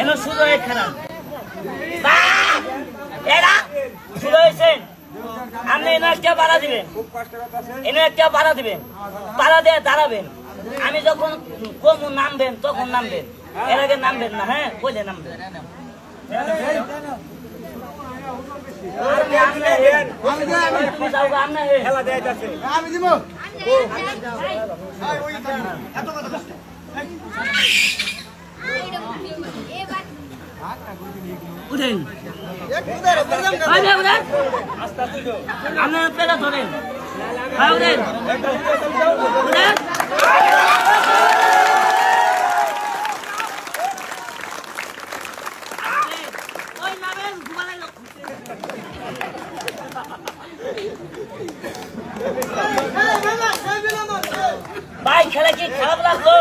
এনে শুরু হয়ে খেলা এরা শুরু হয়েছেন আপনি এনে একটা বাড়া দিবেন এনে একটা বাড়া দিবেন বাড়া দিয়ে দাঁড়াবেন আমি যখন কম নামবেন তখন নামবেন এর আগে নামবেন না হ্যাঁ কইলে নামবেন উঠেন আপনার পেলা ধরেন উঠেন উঠেন ভাই খেলা কি খারাপ লাগলো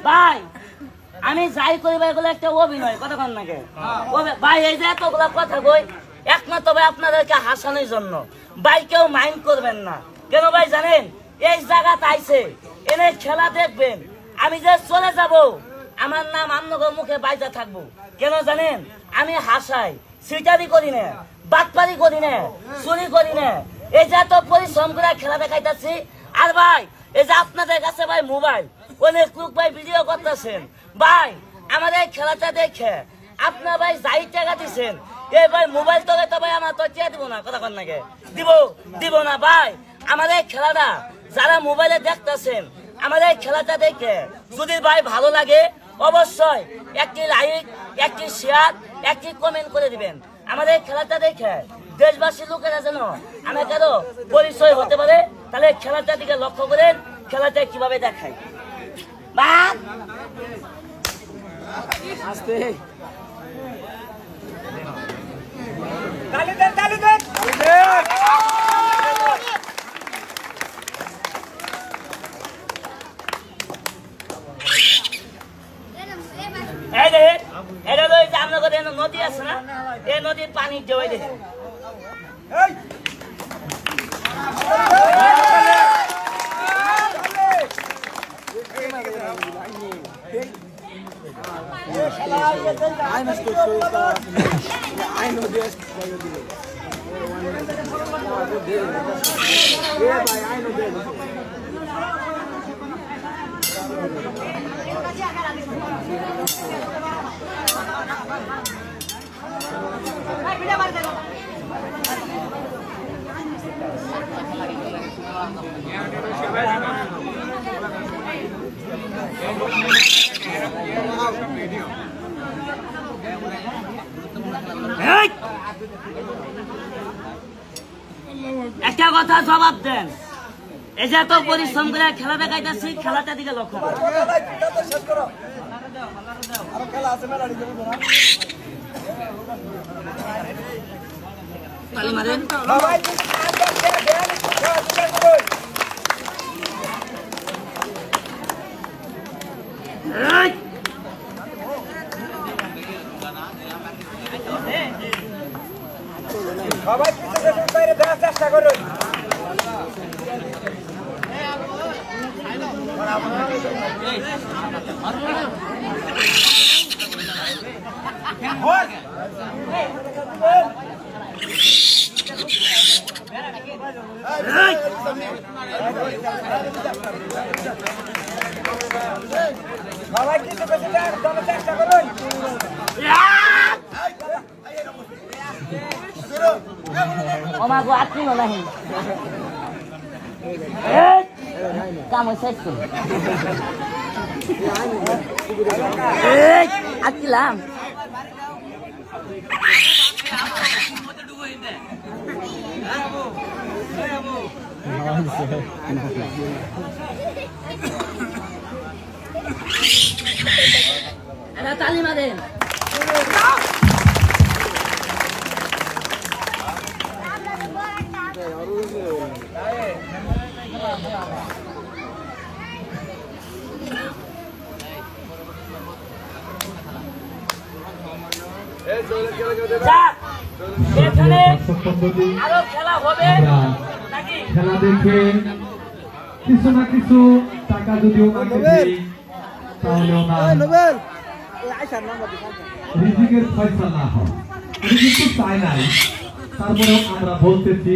ভাই আমি যাই করি ভাই এগুলো একটা অভিনয় কতক্ষণ নাকি ভাই এই যে এতগুলা কথা কই একমাত্র ভাই আপনাদেরকে হাসানোর জন্য ভাই কেউ মাইন্ড করবেন না কেন ভাই জানেন এই জায়গাতে আইছে এনে খেলা দেখবেন আমি যে চলে যাব আমার নাম আপনাদের মুখে বাইজা থাকবো কেন জানেন আমি হাসাই সিটারি করি না বাটপারি করি না চুরি করি না এই যে এত পরিশ্রম করে খেলা দেখাইতেছি আর ভাই এই যে আপনাদের কাছে ভাই মোবাইল অনেক লোক ভাই ভিডিও করতেছেন ভাই আমাদের খেলাটা দেখে আপনার ভাই যাই টাকা দিচ্ছেন এই ভাই মোবাইল তো ভাই আমার তো চেয়ে দিব না কথা কন নাকি দিব না ভাই আমাদের খেলাটা যারা মোবাইলে দেখতেছেন আমাদের খেলাটা দেখে যদি ভাই ভালো লাগে অবশ্যই একটি লাইক একটি শেয়ার একটি কমেন্ট করে দিবেন আমাদের খেলাটা দেখে দেশবাসী লোকেরা যেন আমাদেরও পরিচয় হতে পারে তাহলে খেলাটার দিকে লক্ষ্য করেন খেলাটা কিভাবে দেখায় আস্তে নদী আছে না এই নদীর পানি জমে দেখে একটা কথা জবাব দেন এই যে এত পরিশ্রম করে খেলা দেখাইতেছি খেলাটা দিকে লক্ষ্য তালি মারেন সবাই বাইরে দেওয়ার চেষ্টা করুন সবাই কিছু বেশি দেওয়ার চেষ্টা করুন ওমাগো আটকিল নাহি কাম শেষ করি আটকিলাম তালি মারেন যাক, এখানে আরো খেলা হবে নাকি? খেলা দেখে কিছু না কিছু টাকা যদিও তাহলে রিজিকের ফয়সালা হয়, কিন্তু চাই নাই। তারপরে আমরা বলতেছি